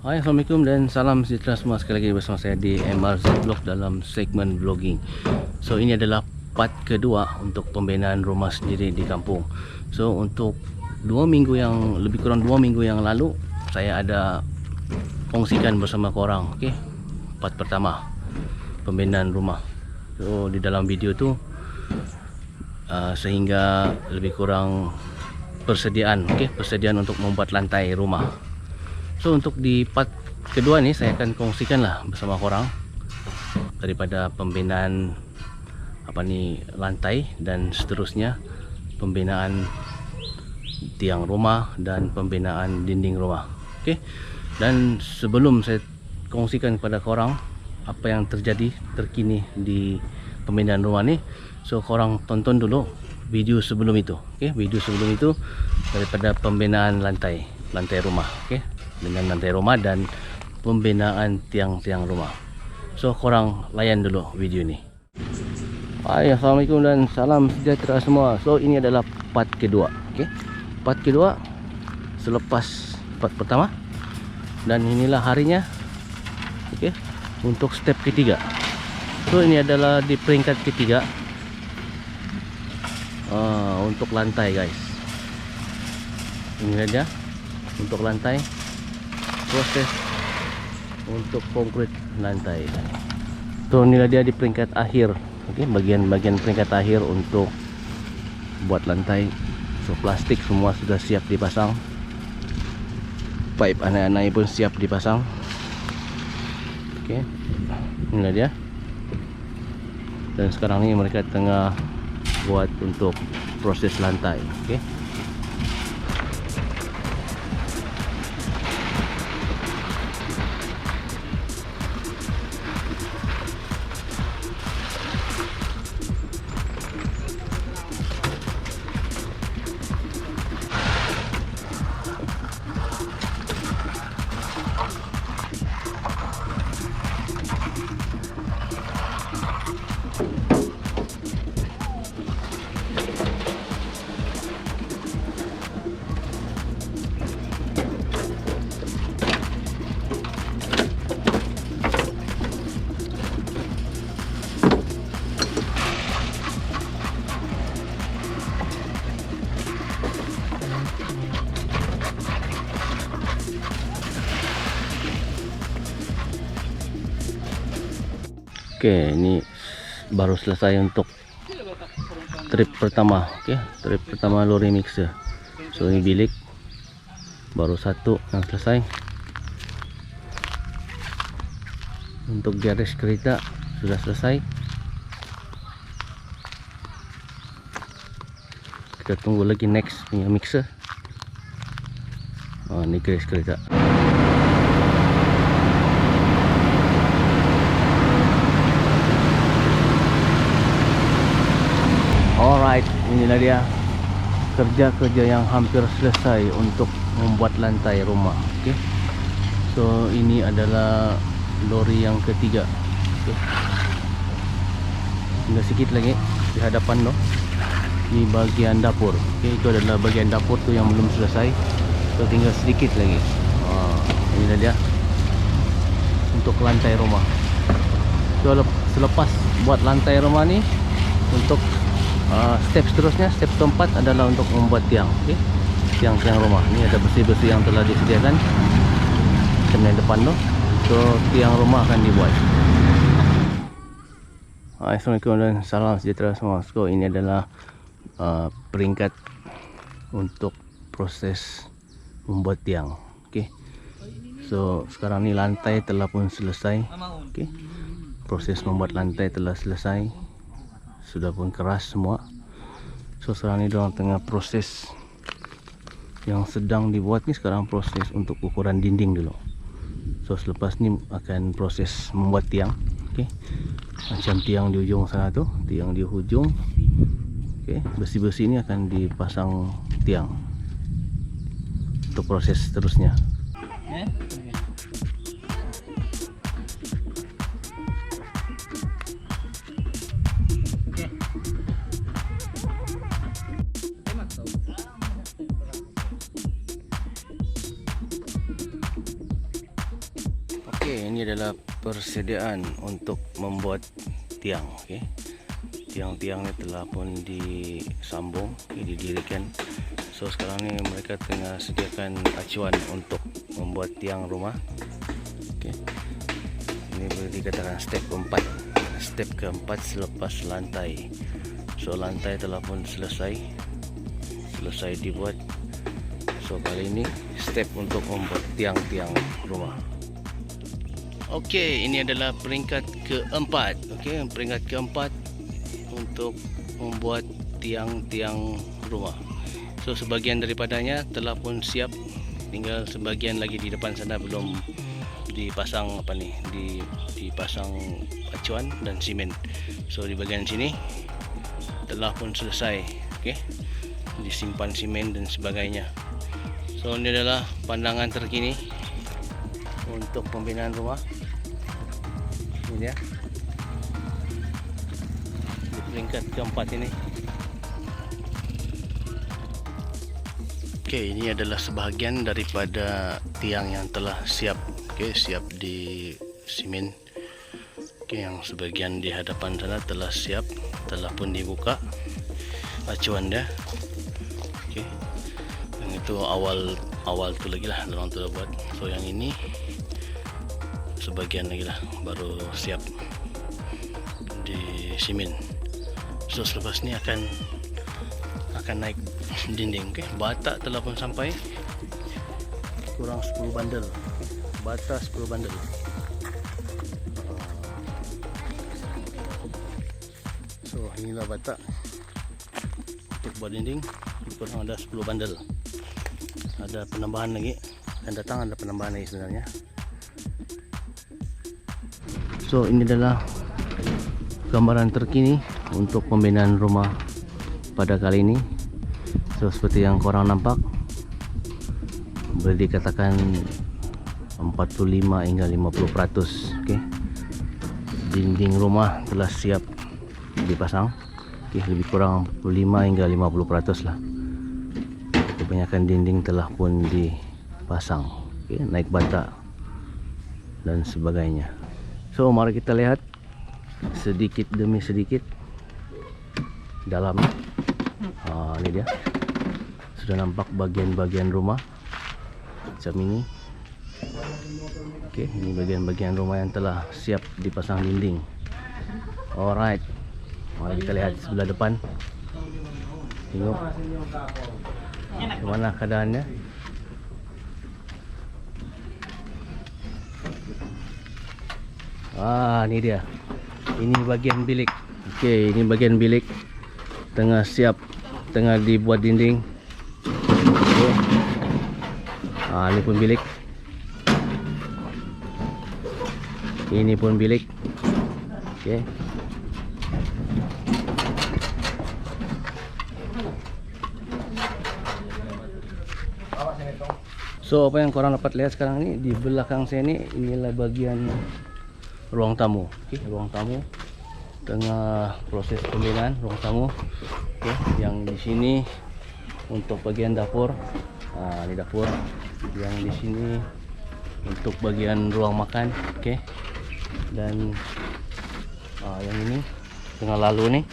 Hai, Assalamualaikum dan salam sejahtera semua. Sekali lagi bersama saya di MRZ Vlog dalam segmen vlogging. So ini adalah part kedua untuk pembinaan rumah sendiri di kampung. So untuk lebih kurang 2 minggu yang lalu saya ada kongsikan bersama korang, okay? Part pertama pembinaan rumah. So di dalam video tu sehingga lebih kurang persediaan untuk membuat lantai rumah. So untuk di part kedua ni saya akan kongsikan lah bersama korang daripada pembinaan lantai dan seterusnya, pembinaan tiang rumah dan pembinaan dinding rumah. Okey. Dan sebelum saya kongsikan kepada korang apa yang terjadi terkini di pembinaan rumah ni, so korang tonton dulu video sebelum itu. Okey, video sebelum itu daripada pembinaan lantai rumah, okey. Dengan lantai rumah dan pembinaan tiang-tiang rumah. So korang layan dulu video ni. Hai, Assalamualaikum dan salam sejahtera semua. So ini adalah part kedua, okay? Part kedua selepas part pertama. Dan inilah harinya, okay, untuk step ketiga. So ini adalah di peringkat ketiga untuk lantai, guys. Ini aja untuk lantai, proses untuk konkret lantai. So inilah dia di peringkat akhir, okay, bagian peringkat akhir untuk buat lantai. So plastik semua sudah siap dipasang, pipe anak-anak pun siap dipasang. Okay, inilah dia. Dan sekarang ni mereka tengah buat untuk proses lantai, okay. Oke, ini baru selesai untuk trip pertama, oke, trip pertama lori mixer. So ini bilik baru satu yang selesai. Untuk garis kereta sudah selesai. Kita tunggu lagi next punya mixer. Oh, ini garis kereta. Alright, inilah dia kerja-kerja yang hampir selesai untuk membuat lantai rumah. Okay. So ini adalah lori yang ketiga. Okay. Tinggal sikit lagi di hadapan loh. Ini bagian dapur. Okay, itu adalah bagian dapur tu yang belum selesai. So tinggal sedikit lagi. Inilah dia untuk lantai rumah. So selepas buat lantai rumah ni, untuk step seterusnya, step keempat adalah untuk membuat tiang, okay? Tiang-tiang rumah. Ini ada besi-besi yang telah disediakan di depan tu. So tiang rumah akan dibuat. Assalamualaikum dan salam sejahtera semua. So ini adalah peringkat untuk proses membuat tiang, okay? So sekarang ni lantai telah pun selesai, okay? Proses membuat lantai telah selesai, sudah pun keras semua. So sekarang ni diorang tengah proses yang sedang dibuat ni. Sekarang proses untuk ukuran dinding dulu. So selepas ni akan proses membuat tiang, okay? Macam tiang di ujung sana tu, tiang di hujung, okay? Besi-besi ni akan dipasang tiang untuk proses seterusnya. Okey, ini adalah persediaan untuk membuat tiang. Okey, tiang-tiang ni telah pun disambung, didirikan. So sekarang ni mereka tengah sediakan acuan untuk membuat tiang rumah. Okey, ini boleh dikatakan step keempat. Step keempat selepas lantai. So lantai telah pun selesai dibuat. So kali ini step untuk membuat tiang-tiang rumah. Okey, ini adalah peringkat keempat. Okey, peringkat keempat untuk membuat tiang-tiang rumah. So sebahagian daripadanya telah pun siap, tinggal sebahagian lagi di depan sana belum dipasang dipasang acuan dan simen. So di bahagian sini telah pun selesai. Okey, disimpan simen dan sebagainya. So ini adalah pandangan terkini untuk pembinaan rumah. Ini dia di peringkat keempat ini. Okey, ini adalah sebahagian daripada tiang yang telah siap. Okey, siap di simen. Okey, yang sebahagian di hadapan sana telah siap, telah pun dibuka acuan dia. Okey, yang itu awal tu lagi lah orang tu dah buat. So yang ini sebahagian lagi lah baru siap di simen. So selepas ni akan naik dinding. Okay, bata telah pun sampai, kurang 10 bandel. Bata 10 bandel. So inilah bata untuk buat dinding, kurang ada 10 bandel. Ada penambahan lagi, akan datang ada penambahan lagi sebenarnya. So ini adalah gambaran terkini untuk pembinaan rumah pada kali ini. So seperti yang korang nampak, boleh dikatakan 45 hingga 50%. Okey, dinding rumah telah siap dipasang. Okey, lebih kurang 45 hingga 50% lah. Kebanyakan dinding telah pun dipasang. Okey, naik bata dan sebagainya. So mari kita lihat sedikit demi sedikit dalam. Ini dia, sudah nampak bagian-bagian rumah macam ini. Okey, ini bagian-bagian rumah yang telah siap dipasang dinding. Alright, mari kita lihat sebelah depan. Tengok bagaimana keadaannya. Ini dia. Ini bagian bilik. Okey, ini bagian bilik tengah siap, tengah dibuat dinding. Okay. Ini pun bilik. Ini pun bilik. Okey. So apa yang korang dapat lihat sekarang ni di belakang saya ni, inilah bagian ruang tamu. Okey, ruang tamu tengah proses pembinaan ruang tamu. Okey, yang di sini untuk bagian dapur. Ini dapur. Yang di sini untuk bagian ruang makan. Okey. Dan yang ini tengah lalu ni.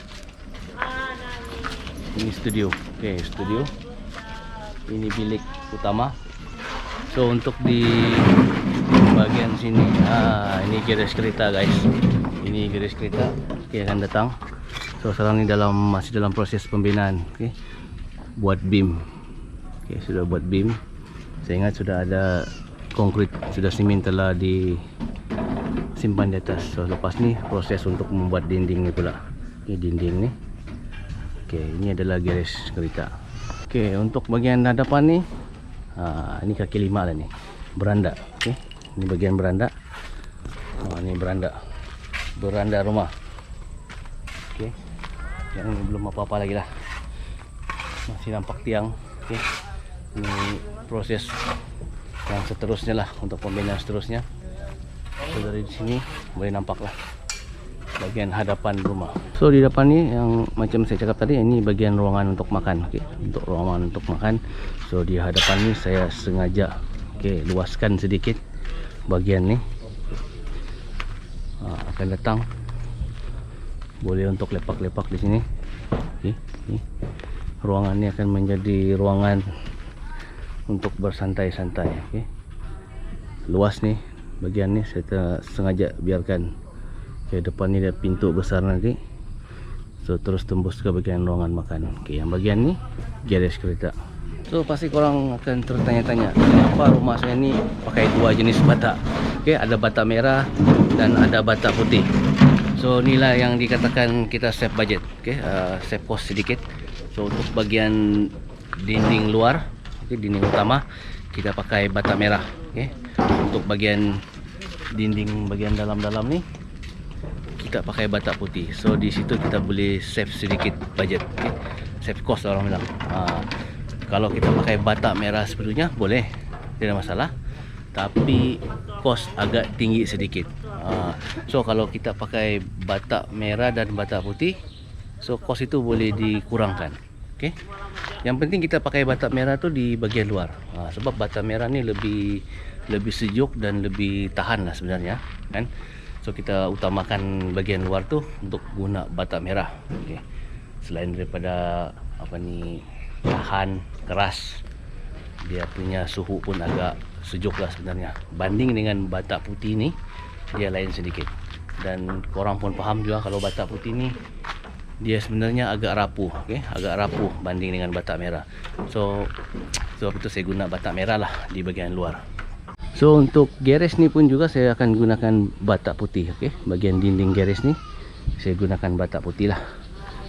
Ini studio. Okey, studio. Ini bilik utama. So untuk di bagian sini, ini garis kereta guys. Ini garis kereta. Okey, akan datang. So sekarang ni masih dalam proses pembinaan. Okey, buat beam. Okey, sudah buat beam. Saya ingat sudah ada konkrit, sudah simen telah disimpan di atas. So lepas ni proses untuk membuat dinding ni pula. Ini dinding ni. Okey, ini adalah garis kereta. Okey, untuk bagian hadapan ni, ini kaki 5 lah ni, beranda. Okey, ini bagian beranda. Ini beranda rumah. Okey, yang ini belum apa-apa lagi lah, masih nampak tiang. Okey, ini proses yang seterusnya lah untuk pembinaan seterusnya. So dari sini boleh nampak lah bagian hadapan rumah. So di depan ni yang macam saya cakap tadi, ini bagian ruangan untuk makan. Okey, untuk ruangan untuk makan. So di hadapan ni saya sengaja luaskan sedikit bagian ni akan datang boleh untuk lepak-lepak di sini. Oke, ini ruangan ini akan menjadi ruangan untuk bersantai-santai. Oke, luas nih bagian ini, saya sengaja biarkan ke depan ini ada pintu besar nanti, so terus tembus ke bagian ruangan makan. Oke, yang bagian ini garage kereta. So pasti korang akan tertanya-tanya kenapa rumah saya ini pakai dua jenis bata. Oke, ada bata merah dan ada bata putih. So inilah yang dikatakan kita save budget. Oke, save cost sedikit. So untuk bagian dinding luar, oke, dinding utama kita pakai bata merah. Oke, untuk bagian dinding bagian dalam-dalam nih kita pakai bata putih. So di situ kita boleh save sedikit budget. Oke, save cost orang bilang. Kalau kita pakai bata merah sebetulnya boleh, tidak masalah, tapi cost agak tinggi sedikit. So kalau kita pakai bata merah dan bata putih, so cost itu boleh dikurangkan. Oke, yang penting kita pakai bata merah tuh di bagian luar, sebab bata merah ini lebih sejuk dan lebih tahan lah sebenarnya kan. So kita utamakan bagian luar tuh untuk guna bata merah. Oke, selain daripada tahan keras, dia punya suhu pun agak sejuk lah sebenarnya. Banding dengan bata putih ini dia lain sedikit. Dan korang pun paham juga kalau bata putih ini dia sebenarnya agak rapuh. Oke, agak rapuh banding dengan bata merah. So sebab itu saya guna bata merah lah di bagian luar. So untuk garage ni pun juga saya akan gunakan bata putih. Oke, bagian dinding garage ni saya gunakan bata putih lah,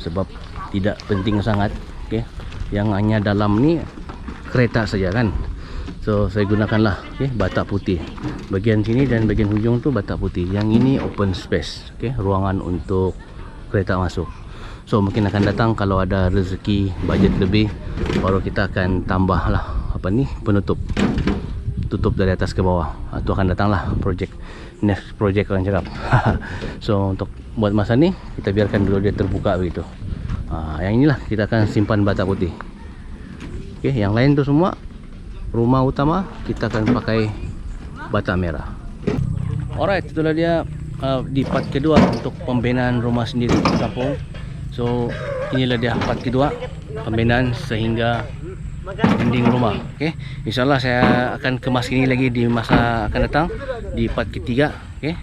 sebab tidak penting sangat. Oke, yang hanya dalam ni kereta saja kan. So saya gunakanlah bata putih. Bagian sini dan bagian hujung tu bata putih. Yang ini open space. Ruangan untuk kereta masuk. So mungkin akan datang kalau ada rezeki budget lebih, baru kita akan tambahlah penutup. Tutup dari atas ke bawah. Itu akan datanglah next project orang cakap. So untuk buat masa ni kita biarkan dulu dia terbuka begitu. Yang inilah kita akan simpan bata putih. Oke, yang lain tu semua rumah utama kita akan pakai bata merah. Alright, itulah dia di part kedua untuk pembinaan rumah sendiri di kampung. So inilah dia part kedua, pembinaan sehingga dinding rumah. Oke, insyaallah saya akan kemas ini lagi di masa akan datang di part ketiga. Oke,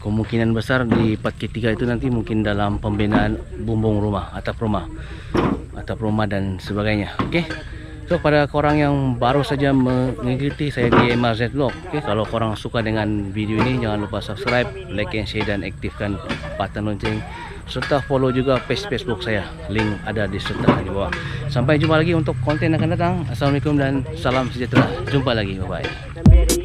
kemungkinan besar di part ketiga itu nanti mungkin dalam pembinaan bumbung rumah, atap rumah dan sebagainya. Oke, so pada korang yang baru saja mengikuti saya di MRZ Vlog, oke, kalau korang suka dengan video ini jangan lupa subscribe, like and share, dan aktifkan button lonceng, serta follow juga page Facebook saya. Link ada di serta di bawah. Sampai jumpa lagi untuk konten yang akan datang. Assalamualaikum dan salam sejahtera. Jumpa lagi, bye bye.